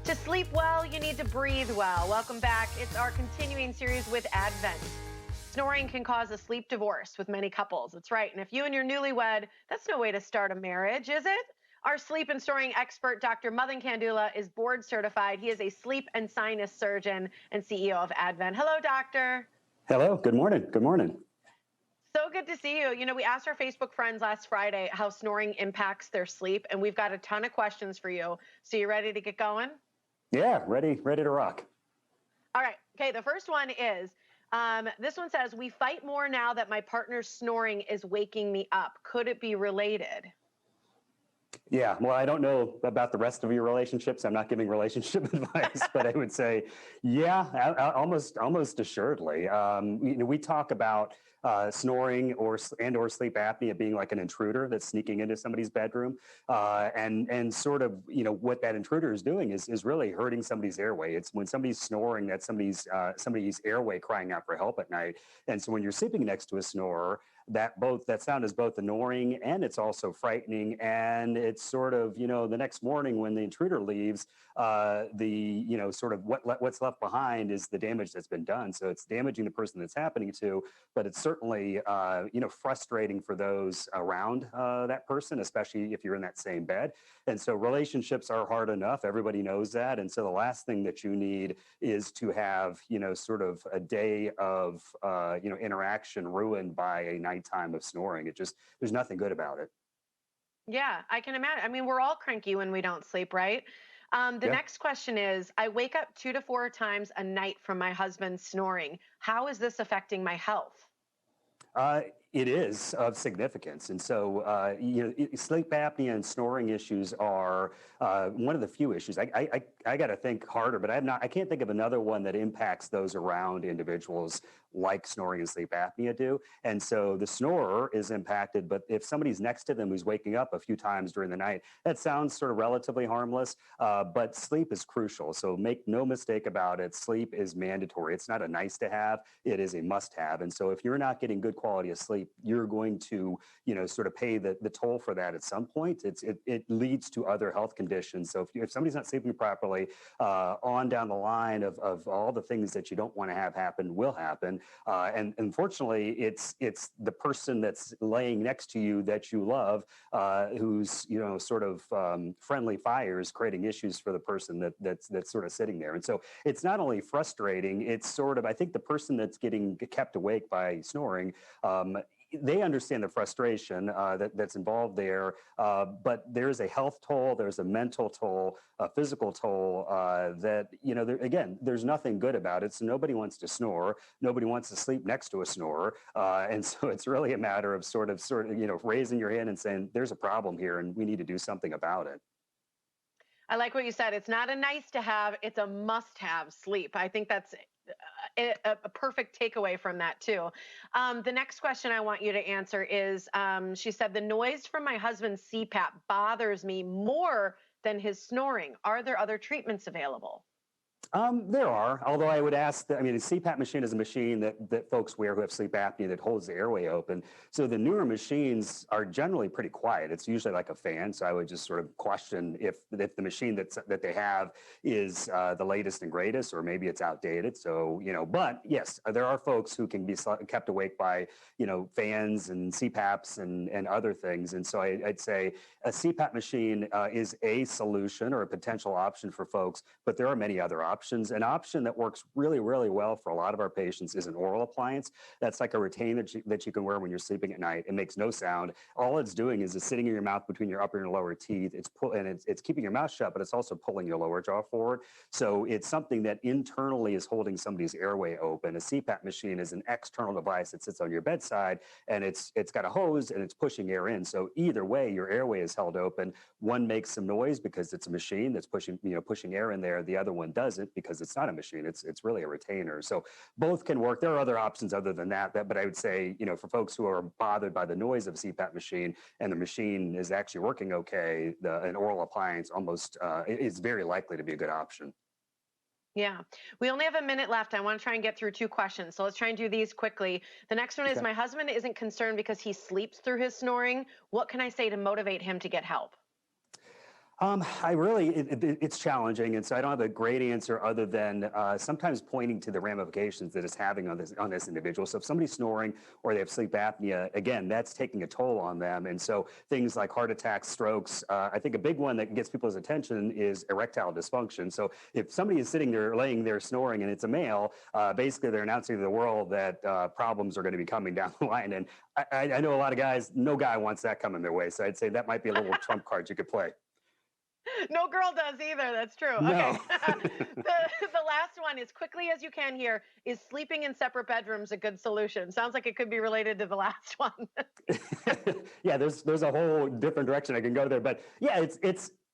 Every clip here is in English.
To sleep well, you need to breathe well. Welcome back. It's our continuing series with Advent. Snoring can cause a sleep divorce with many couples. That's right. And if you and your newlywed, that's no way to start a marriage, is it? Our sleep and snoring expert, Dr. Madan Kandula, is board certified. He is a sleep and sinus surgeon and CEO of Advent. Hello, doctor. Hello. Good morning. Good morning. So good to see you. You know, we asked our Facebook friends last Friday how snoring impacts their sleep, and we've got a ton of questions for you. So you ready to get going? Yeah, ready to rock. All right. Okay. The first one is this one says, we fight more now that my partner's snoring is waking me up. Could it be related? Yeah, well, I don't know about the rest of your relationships. I'm not giving relationship advice, but I would say, yeah, almost assuredly. We talk about snoring or sleep apnea being like an intruder that's sneaking into somebody's bedroom, and sort of what that intruder is doing is really hurting somebody's airway. It's when somebody's snoring that somebody's airway crying out for help at night, and so when you're sleeping next to a snorer, that sound is both annoying and it's also frightening, and it's sort of the next morning when the intruder leaves, sort of what's left behind is the damage that's been done. So it's damaging the person that's happening to, but it's certainly frustrating for those around that person, especially if you're in that same bed. And so relationships are hard enough. Everybody knows that. And so the last thing that you need is to have sort of a day of interaction ruined by a nighttime of snoring. There's nothing good about it. Yeah, I can imagine. I mean, we're all cranky when we don't sleep, right? The Yeah. next question is, I wake up 2 to 4 times a night from my husband snoring. How is this affecting my health? Uh, it is of significance, and so sleep apnea and snoring issues are one of the few issues. I got to think harder, but I can't think of another one that impacts those around individuals like snoring and sleep apnea do. And so the snorer is impacted, but if somebody's next to them who's waking up a few times during the night, that sounds sort of relatively harmless, but sleep is crucial. So make no mistake about it, sleep is mandatory. It's not a nice to have, it is a must have. And so if you're not getting good quality of sleep, you're going to, sort of pay the toll for that at some point. It leads to other health conditions. So if somebody's not sleeping properly, on down the line of all the things that you don't want to have happen will happen. And unfortunately, it's the person that's laying next to you that you love, who's sort of friendly fires, creating issues for the person that's sort of sitting there. And so it's not only frustrating, it's sort of, I think the person that's getting kept awake by snoring, they understand the frustration that's involved there, but there's a health toll, there's a mental toll, a physical toll that, again, there's nothing good about it. So nobody wants to snore. Nobody wants to sleep next to a snorer. And so it's really a matter of sort of, raising your hand and saying, there's a problem here and we need to do something about it. I like what you said. It's not a nice to have, it's a must have sleep. I think that's a perfect takeaway from that, too. The next question I want you to answer is she said, the noise from my husband's CPAP bothers me more than his snoring. Are there other treatments available? There are, although I would ask that, I mean, a CPAP machine is a machine that folks wear who have sleep apnea that holds the airway open. So the newer machines are generally pretty quiet. It's usually like a fan. So I would just sort of question if the machine that they have is the latest and greatest, or maybe it's outdated. So, but yes, there are folks who can be kept awake by, fans and CPAPs and other things. And so I'd say a CPAP machine is a solution or a potential option for folks, but there are many other options. An option that works really, really well for a lot of our patients is an oral appliance. That's like a retainer that you can wear when you're sleeping at night. It makes no sound. All it's doing is it's sitting in your mouth between your upper and your lower teeth. It's keeping your mouth shut, but it's also pulling your lower jaw forward. So it's something that internally is holding somebody's airway open. A CPAP machine is an external device that sits on your bedside, and it's got a hose and it's pushing air in. So either way, your airway is held open. One makes some noise because it's a machine that's pushing air in there. The other one doesn't because it's not a machine. It's really a retainer. So both can work. There are other options other than that, but I would say, for folks who are bothered by the noise of a CPAP machine and the machine is actually working okay, an oral appliance almost is very likely to be a good option. Yeah. We only have a minute left. I want to try and get through 2 questions. So let's try and do these quickly. The next one is, Okay. my husband isn't concerned because he sleeps through his snoring. What can I say to motivate him to get help? I really, it's challenging, and so I don't have a great answer other than sometimes pointing to the ramifications that it's having on this individual. So if somebody's snoring or they have sleep apnea, again, that's taking a toll on them. And so things like heart attacks, strokes. I think a big one that gets people's attention is erectile dysfunction. So if somebody is sitting there, laying there snoring, and it's a male, basically they're announcing to the world that problems are going to be coming down the line. And I know a lot of guys. No guy wants that coming their way. So I'd say that might be a little trump card you could play. No girl does either. That's true. Okay. No. The last one, as quickly as you can here, is sleeping in separate bedrooms a good solution? Sounds like it could be related to the last one. Yeah, there's a whole different direction I can go there, but yeah,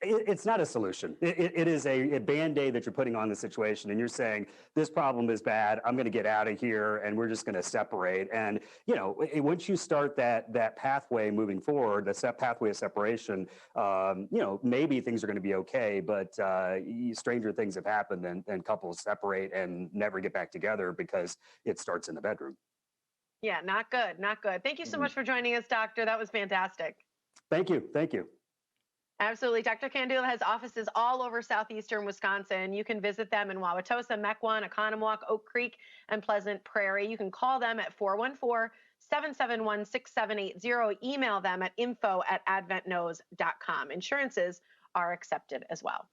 it's not a solution. It is a band-aid that you're putting on the situation, and you're saying this problem is bad. I'm going to get out of here, and we're just going to separate. And once you start that pathway moving forward, that pathway of separation, maybe things are going to be okay. But stranger things have happened, and couples separate and never get back together because it starts in the bedroom. Yeah, not good. Not good. Thank you so Mhm. much for joining us, doctor. That was fantastic. Thank you. Thank you. Absolutely. Dr. Kandula has offices all over southeastern Wisconsin. You can visit them in Wauwatosa, Mequon, Oconomowoc, Oak Creek, and Pleasant Prairie. You can call them at 414-771-6780. Email them at info@adventknows.com. Insurances are accepted as well.